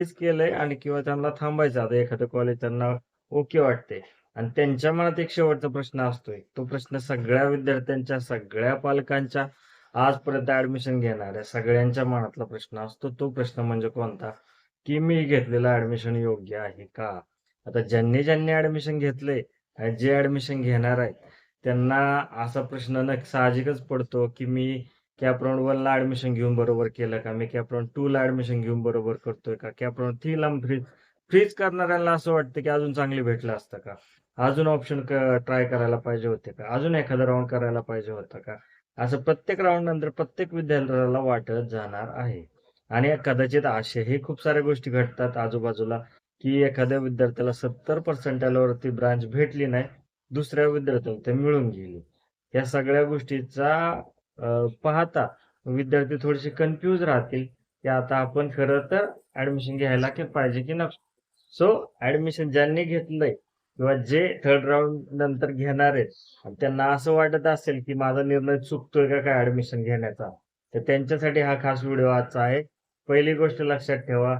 तेच केलंय आणि किंवा त्यांना थांबायचं आता एखादं कॉलेज त्यांना ओके वाटते आणि त्यांच्या मनात एक शेवटचा प्रश्न असतोय. तो प्रश्न सगळ्या विद्यार्थ्यांच्या, सगळ्या पालकांच्या आजपर्यंत ॲडमिशन घेणाऱ्या सगळ्यांच्या मनातला प्रश्न असतो. तो प्रश्न म्हणजे कोणता? की मी घेतलेलं ॲडमिशन योग्य आहे का? आता ज्यांनी ॲडमिशन घेतलंय आणि जे ॲडमिशन घेणार आहेत, त्यांना असा प्रश्न साहजिकच पडतो, की मी कॅप राउंड 1 ला ॲडमिशन घेऊन बरोबर केलं का? मी कॅप राउंड 2 ला ॲडमिशन घेऊन बरोबर करतोय का? कॅप राउंड 3 ला फ्रीज करणाऱ्यांना असं वाटतं, की अजून चांगले भेटलं असतं का? अजून ऑप्शन ट्राय करायला पाहिजे होते का? अजून एखादा राउंड करायला पाहिजे होता का? असं प्रत्येक राउंड नंतर प्रत्येक विद्यार्थ्याला वाटत जाणार आहे. आणि कदाचित अशाही खूप साऱ्या गोष्टी घडतात आजूबाजूला, की एखाद्या विद्यार्थ्याला 70 पर्सेंटाइलवरती ब्रांच भेटली नाही, दुसऱ्या विद्यार्थ्याला ते मिळून गेली. या सगळ्या गोष्टीचा पाहता विद्यार्थी थोडेसे कन्फ्यूज राहतील, की आता आपण खरं तर ॲडमिशन घ्यायला की पाहिजे की नको. सो ॲडमिशन ज्यांनी घेतलंय किंवा जे थर्ड राउंड नंतर घेणार आहेत आणि त्यांना असं वाटत असेल, की माझा निर्णय चुकतोय का काय ॲडमिशन घेण्याचा, तर त्यांच्यासाठी हा खास व्हिडिओ आजचा आहे. पहिली गोष्ट लक्षात ठेवा,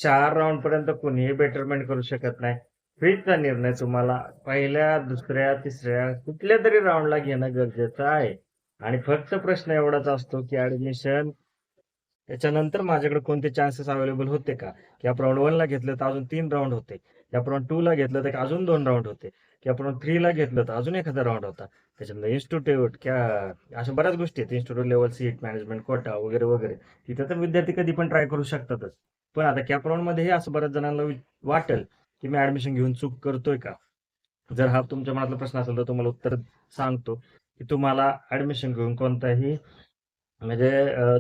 4 राउंडपर्यंत कोणीही बेटरमेंट करू शकत नाही. फ्रीजचा निर्णय तुम्हाला पहिल्या, दुसऱ्या, तिसऱ्या कुठल्यातरी राउंडला घेणं गरजेचं आहे. आणि फक्त प्रश्न एवढाच असतो, की ॲडमिशन त्याच्यानंतर माझ्याकडे कोणते चान्सेस अवेलेबल होते का? की आपण राउंड 1 ला घेतलं तर अजून 3 राउंड होते. की आपण राउंड 2 ला घेतलं तर अजून 2 राउंड होते. की आपण 3 ला घेतलं तर अजून एखादा राउंड होता. त्याच्यानंतर इन्स्टिट्यूट अशा बऱ्याच गोष्टी आहेत. Institute level seat, management quota वगैरे, वगैरे. तिथं तर विद्यार्थी कधी पण ट्राय करू शकतातच. पण आता कॅप राउंडमध्येही असं बऱ्याच जणांना वाटेल, की मी ॲडमिशन घेऊन चूक करतोय का? जर हा तुमच्या मनातला प्रश्न असेल तर तुम्हाला उत्तर सांगतो, की तुम्हाला ॲडमिशन घेऊन कोणताही म्हणजे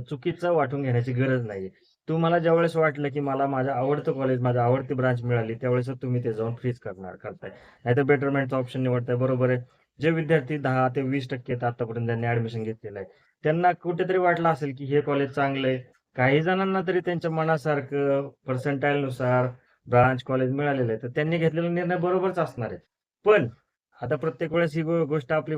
चुकीचं वाटून घेण्याची गरज नाहीये. तुम्हाला ज्यावेळेस वाटलं, की मला माझं आवडतं कॉलेज, माझी आवडती ब्रांच मिळाली, त्यावेळेसच तुम्ही ते जाऊन फ्रीज करताय. नाहीतर बेटरमेंटचा ऑप्शन निवडताय, बरोबर आहे. जे विद्यार्थी 10% ते 20% आहेत आतापर्यंत ज्यांनी ॲडमिशन घेतलेलं आहे, त्यांना कुठेतरी वाटलं असेल, की हे कॉलेज चांगलं आहे. काही जणांना तरी त्यांच्या मनासारखं पर्सेंटाइलनुसार ब्रांच, कॉलेज मिळालेलं आहे, तर त्यांनी घेतलेला निर्णय बरोबरच असणार आहे. पण आता प्रत्येक वेळेस ही गोष्ट आपली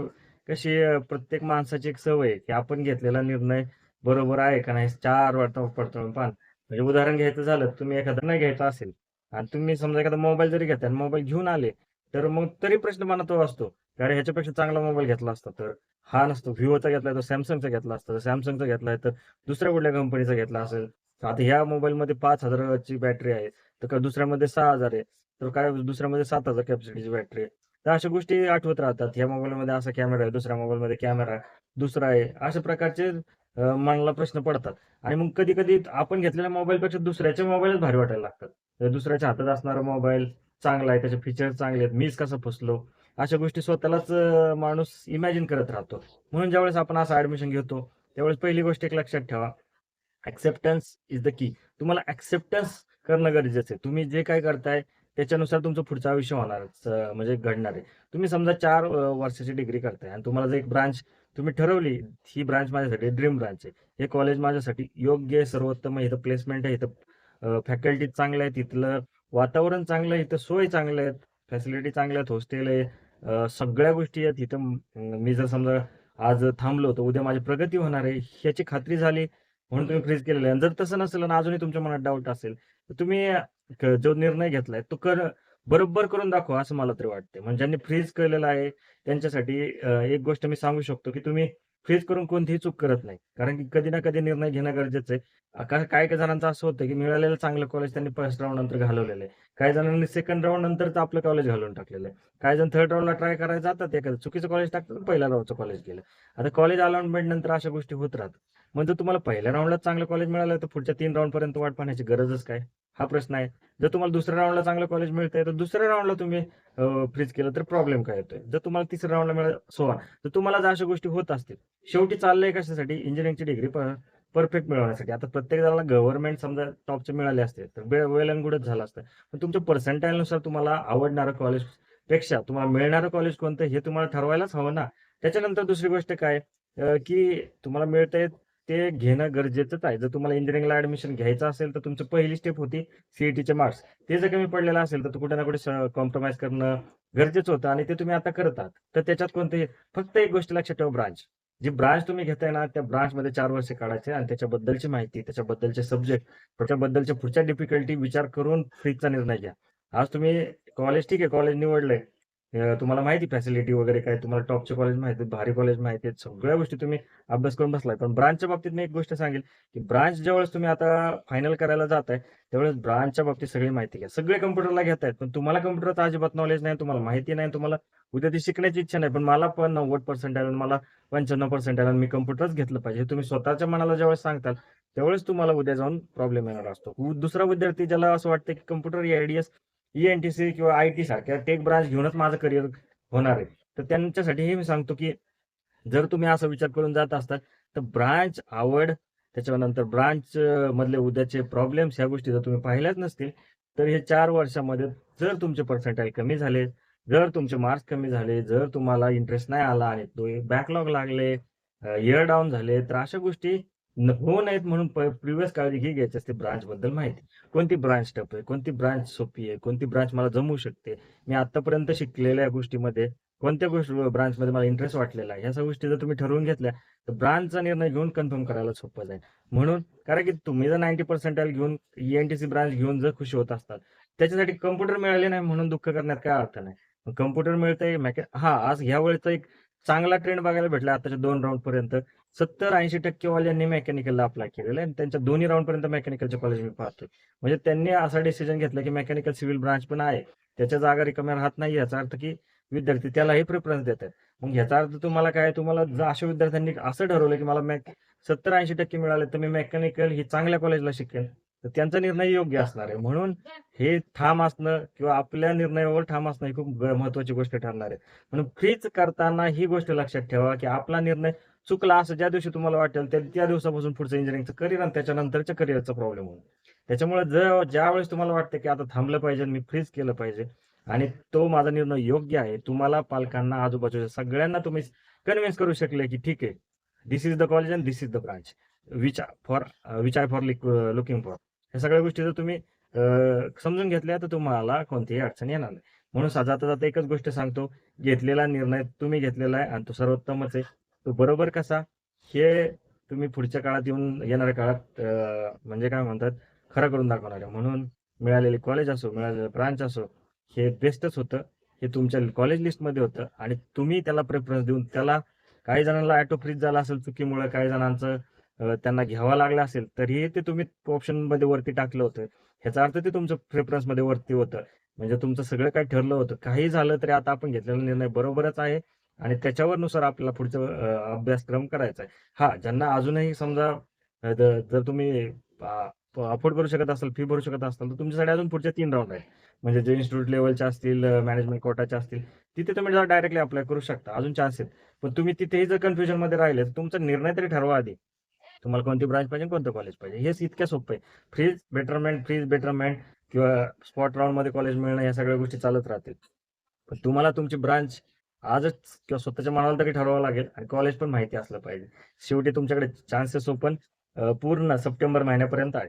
कशी प्रत्येक माणसाची एक सवय आहे, की आपण घेतलेला निर्णय बरोबर आहे का नाही 4 वेळा पडताळून पाहा. म्हणजे उदाहरण घ्यायचं झालं, तुम्ही एखादा नाही घ्यायचा असेल आणि तुम्ही समजा एखादा मोबाईल जरी घेताय आणि मोबाईल घेऊन आले, तर मग तरी प्रश्न मनात तो असतो, की अरे ह्याच्यापेक्षा चांगला मोबाईल घेतला असता तर. हा नसतो. Vivoचा घेतलाय तर Samsungचा घेतला असता. Samsungचा घेतलाय तर दुसऱ्या कुठल्या कंपनीचा घेतला असेल. तर आता ह्या मोबाईलमध्ये 5,000 ची बॅटरी आहे, तर का दुसऱ्यामध्ये 6,000 आहे. तर काय दुसऱ्यामध्ये 7,000 कॅपॅसिटीची बॅटरी आहे. तर अशा गोष्टी आठवत राहतात. ह्या मोबाईलमध्ये असा कॅमेरा आहे, दुसऱ्या मोबाईलमध्ये कॅमेरा दुसरा आहे. अशा प्रकारचे मनाला प्रश्न पडतात आणि मग कधी-कधी आपण घेतलेल्या मोबाईलपेक्षा दुसऱ्याचे मोबाईलच भारी वाटायला लागतात. तर दुसऱ्याच्या हातात असणारा मोबाईल चांगला आहे, त्याचे फीचर्स चांगले आहेत, मीच कसा फसलो? अशा गोष्टी स्वतःलाच माणूस इमॅजिन करत राहतो. म्हणून ज्यावेळेस आपण असं ॲडमिशन घेतो, त्यावेळेस पहिली गोष्ट एक लक्षात ठेवा, एक्सेप्टन्स इज द की. तुम्हाला एक्सेप्टन्स करणं गरजेचं आहे. तुम्ही जे काही करताय त्याच्यानुसार तुमचं पुढचं आयुष्य होणारच म्हणजे घडणार आहे. तुम्ही समजा 4 वर्षाची डिग्री करताय आणि तुम्हाला जर एक ब्रांच तुम्ही ठरवली, ही ब्रांच माझ्यासाठी ड्रीम ब्रांच आहे. हे कॉलेज माझ्यासाठी योग्य आहे, सर्वोत्तम आहे. इथं प्लेसमेंट आहे, इथं फॅकल्टी चांगल्या आहेत, इथलं वातावरण चांगलं आहे, इथं सोयी चांगल्या आहेत, फॅसिलिटी चांगल्या आहेत, हॉस्टेल आहे, सगळ्या गोष्टी आहेत. इथं मी जर समजा आज थांबलो, तर उद्या माझी प्रगती होणार आहे, ह्याची खात्री झाली म्हणून तुम्ही फ्रीज केलेलं आहे. आणि जर तसं नसेल आणि अजूनही तुमच्या मनात डाऊट असेल, तर तुम्ही जो निर्णय घेतलाय तो बरोबर करून दाखवा असं मला तरी वाटतंय. म्हणजे ज्यांनी फ्रीज केलेलं आहे त्यांच्यासाठी एक गोष्ट मी सांगू शकतो, की तुम्ही फ्रीज करून कोणतीही चूक करत नाही. कारण की कधी ना कधी निर्णय घेणं गरजेचं आहे. काही-काही जणांचं असं होतं, की मिळालेलं चांगलं कॉलेज त्यांनी फर्स्ट राउंड नंतर घालवलेलं आहे. काही जणांनी सेकंड राउंड नंतरच आपलं कॉलेज घालवून टाकलेलं आहे. काही जण थर्ड राउंडला ट्राय करायला जातात, एखादं चुकीचं कॉलेज टाकतात आणि पहिल्या राउंडचं कॉलेज गेलं. आता कॉलेज अलॉटमेंट नंतर अशा गोष्टी होत राहतात. मग जर तुम्हाला पहिल्या राउंडलाच चांगलं कॉलेज मिळालं, तर पुढच्या 3 राउंडपर्यंत वाट पाहण्याची गरजच काय? हा प्रश्न आहे. जर तुम्हाला दुसऱ्या राउंडला चांगलं कॉलेज मिळतंय, तर दुसऱ्या राउंडला तुम्ही फ्रीज केलं तर प्रॉब्लेम काय येतोय? जर तुम्हाला तिसऱ्या राउंडला मिळालं सो ऑन. तर तुम्हाला जर अशा गोष्टी होत असतील, शेवटी चाललंय कशासाठी? इंजिनिअरिंगची डिग्री परफेक्ट मिळवण्यासाठी. आता प्रत्येक जणाला गव्हर्नमेंट समजा टॉपचे मिळाले असते, तर वेल एंड गुडच झालं असतं. पण तुमच्या पर्सेंटाइलनुसार तुम्हाला आवडणारं कॉलेजपेक्षा तुम्हाला मिळणारं कॉलेज कोणतं हे तुम्हाला ठरवायलाच हवं ना. त्याच्यानंतर दुसरी गोष्ट काय की तुम्हाला मिळतंय ते घेणं गरजेचंच आहे. जर तुम्हाला इंजिनिअरिंगला ॲडमिशन घ्यायचं असेल, तर तुमची पहिली स्टेप होती सी मार्क्स. ते जर कमी पडलेलं असेल, तर कुठे ना कुठे कॉम्प्रोमाईज करणं गरजेचं होतं आणि ते तुम्ही आता करत आहात. तर त्याच्यात कोणतेही फक्त एक गोष्ट लक्षात ठेवा ब्रांच. जी ब्रांच तुम्ही घेताय ना, त्या ब्रांचमध्ये 4 वर्ष काढायचे आणि त्याच्याबद्दलची माहिती, त्याच्याबद्दलचे सब्जेक्ट, त्याच्याबद्दलच्या पुढच्या डिफिकल्टी विचार करून फ्रीजचा निर्णय घ्या. आज तुम्ही कॉलेज ठीक आहे, कॉलेज निवडलंय. तुम्हाला माहिती फॅसिलिटी वगैरे काय, तुम्हाला टॉपचे कॉलेज माहिती आहेत, भारी कॉलेज माहिती आहेत, सगळ्या गोष्टी तुम्ही अभ्यास करून बसलाय. पण ब्रांचच्या बाबतीत मी एक गोष्ट सांगेल, की ब्रांच ज्यावेळेस तुम्ही आता फायनल करायला जाताय, त्यावेळेस ब्रांचच्या बाबतीत सगळी माहिती घ्या. सगळे कॉम्प्युटरला घेतायत, पण तुम्हाला कॉम्प्युटरचं अजिबात नॉलेज नाही, तुम्हाला माहिती नाही, तुम्हाला उद्या ती शिकण्याची इच्छा नाही. पण मला पण 90% आले, मला 95% आले, मी कॉम्प्युटरच घेतलं पाहिजे. हे तुम्ही स्वतःच्या मनाला ज्यावेळेस सांगताल, त्यावेळेस तुम्हाला उद्या जाऊन प्रॉब्लेम येणार असतो. दुसरा विद्यार्थी ज्याला असं वाटतं, की कॉम्प्युटर, एआयडीएस, ईएनटीसी किंवा आयटी सारख्या टेक ब्रांच घेऊनच माझं करिअर होणार आहे. तर त्यांच्यासाठी हे मी सांगतो, की जर तुम्ही असा विचार करून जात असताल, तर ब्रांच आवड, त्याच्यानंतर ब्रांच मधले उद्याचे प्रॉब्लेम्स ह्या गोष्टी जर तुम्ही पाहिल्याच नसतील, तर हे 4 वर्षामध्ये जर तुमचे पर्सेंटाइल कमी झाले, जर तुमचे मार्क्स कमी झाले, जर तुम्हाला इंटरेस्ट नाही आला आणि तो बॅकलॉग लागले, इयर डाउन झाले, तर अशा गोष्टी होऊ नयेत म्हणून प्रिव्हियस काळजी ही घ्यायची असते ब्रांचबद्दल माहिती. कोणती ब्रांच टफ आहे, कोणती ब्रांच सोपी आहे, कोणती ब्रांच मला जमू शकते. मी आत्तापर्यंत शिकलेल्या गोष्टीमध्ये कोणत्या ब्रांचमध्ये मला इंटरेस्ट वाटलेला आहे. ह्या सगळ्या गोष्टी जर तुम्ही ठरवून घेतल्या, तर ब्रांचचा निर्णय घेऊन कन्फर्म करायला सोपं जाईल. म्हणून कारण की तुम्ही जर 90 पर्सेंटाइल घेऊन ईएनटीसी ब्रांच घेऊन जर खुशी होत असताल, त्याच्यासाठी कॉम्प्युटर मिळाले नाही म्हणून दुःख करण्यात काय अर्थ नाही. कॉम्प्युटर मिळतंय आज ह्या वेळेचा एक चांगला ट्रेंड बघायला भेटला आताच्या 2 राउंडपर्यंत. 70-80% वाल्यांनी मेकॅनिकलला अप्लाय केलेलं आहे आणि त्यांच्या दोन्ही राउंडपर्यंत मेकॅनिकलचे कॉलेज मी पाहतोय. म्हणजे त्यांनी असा डिसिजन घेतला, की मेकॅनिकल सिव्हिल ब्रांच पण आहे. त्याच्या जागा रिकाम्या राहत नाही याचा अर्थ, की विद्यार्थी त्यालाही प्रेफरन्स देत आहेत. मग ह्याचा अर्थ तुम्हाला काय, तुम्हाला जर अशा विद्यार्थ्यांनी असं ठरवलं, की मला 70-80% मिळाले, तर मी मेकॅनिकल ही चांगल्या कॉलेजला शिकेन. तर त्यांचा निर्णय योग्य असणार आहे. म्हणून हे ठाम असणं किंवा आपल्या निर्णयावर ठाम असणं ही खूप महत्त्वाची गोष्ट ठरणार आहे. म्हणून फ्रीज करताना ही गोष्ट लक्षात ठेवा, की आपला निर्णय चुकला असं ज्या दिवशी तुम्हाला वाटेल, त्या दिवसापासून पुढचं इंजिनिअरिंगचं करिअर आणि त्याच्यानंतरच्या करिअरचा प्रॉब्लेम होईल. त्याच्यामुळे ज्यावेळेस तुम्हाला वाटतं, की आता थांबलं पाहिजे, मी फ्रीज केलं पाहिजे आणि तो माझा निर्णय योग्य आहे. तुम्हाला पालकांना, आजूबाजूच्या सगळ्यांना तुम्ही कन्विन्स करू शकले, की ठीक आहे, this is the college and this is the branch which I for looking for. ह्या सगळ्या गोष्टी जर तुम्ही समजून घेतल्या, तर तुम्हाला कोणतीही अडचण येणार नाही. म्हणून जाता-जाता एकच गोष्ट सांगतो, घेतलेला निर्णय तुम्ही घेतलेला आहे आणि तो सर्वोत्तमच आहे. तो बरोबर कसा, हे तुम्ही पुढच्या काळात येणाऱ्या काळात म्हणजे काय म्हणतात, खरं करून दाखवणार आहे. म्हणून मिळालेले कॉलेज असो, मिळालेलं ब्रांच असो, हे बेस्टच होतं. हे तुमच्या कॉलेज लिस्टमध्ये होतं आणि तुम्ही त्याला प्रेफरन्स देऊन त्याला काही जणांना ऑटो फ्रीज झाला असेल चुकीमुळे, काही जणांचं त्यांना घ्यावं लागलं असेल, तरीही ते तुम्ही ऑप्शनमध्ये वरती टाकलं होतं. ह्याचा अर्थ ते तुमचं प्रेफरन्समध्ये वरती होतं. म्हणजे तुमचं सगळं काही ठरलं होतं. काही झालं तरी आता आपण घेतलेला निर्णय बरोबरच आहे आणि त्याच्यानुसार आपल्याला पुढचा अभ्यासक्रम करायचा आहे. हां, ज्यांना अजूनही समजा जर तुम्ही अफोर्ड करू शकत असाल, फी भरू शकत असाल, तर तुमच्यासाठी अजून पुढचे 3 राउंड आहेत. म्हणजे जे इन्स्टिट्यूट लेव्हलचे असतील, मॅनेजमेंट कोटाचे असतील, तिथे तुम्ही डायरेक्टली अप्लाय करू शकता. अजून चान्स आहेत. पण तुम्ही तिथेही जर कन्फ्युजनमध्ये राहिले, तर तुमचा निर्णय तरी ठरवा आधी. तुम्हाला कोणती ब्रांच पाहिजे, कोणतं कॉलेज पाहिजे. हेच इतक्या सोपं आहे. फ्रीज बेटरमेंट किंवा स्पॉट राउंडमध्ये कॉलेज मिळणं, या सगळ्या गोष्टी चालत राहतील. पण तुम्हाला तुमची ब्रांच आजच किंवा स्वतःच्या मनाला तरी ठरवावं लागेल आणि कॉलेज पण माहिती असलं पाहिजे. शेवटी तुमच्याकडे चान्सेस ओपन पूर्ण सप्टेंबर महिन्यापर्यंत आहे.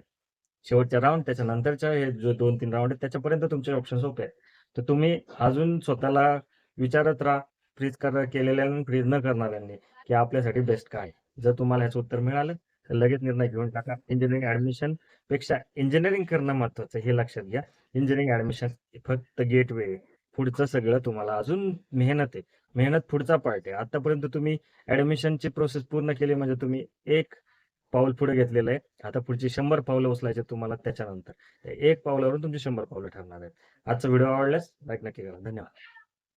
शेवटच्या राउंड, त्याच्यानंतरच्या हे जो 2-3 राउंड आहेत, त्याच्यापर्यंत तुमचे ऑप्शन्स ओपन आहेत. तर तुम्ही अजून स्वतःला विचारत राहा, फ्रीज केलेल्यांनी, फ्रीज न करणाऱ्यांनी, की आपल्यासाठी बेस्ट काय आहे? जर तुम्हाला ह्याचं उत्तर मिळालं, तर लगेच निर्णय घेऊन टाका. इंजिनिअरिंग ॲडमिशन पेक्षा इंजिनिअरिंग करणं महत्त्वाचं आहे, हे लक्षात घ्या. इंजिनिअरिंग ॲडमिशन फक्त गेटवे आहे. पुढचं सगळं तुम्हाला अजून मेहनत आहे. मेहनत पुढचा पार्ट आहे. आतापर्यंत तुम्ही ॲडमिशनची प्रोसेस पूर्ण केली म्हणजे तुम्ही एक पाऊल पुढे घेतलेलं आहे. आता पुढची 100 पावलं उचलायची तुम्हाला त्याच्यानंतर. एक पावलावरून तुमची 100 पावलं ठरणार आहेत. आजचा व्हिडिओ आवडल्यास लाईक नक्की करा. धन्यवाद.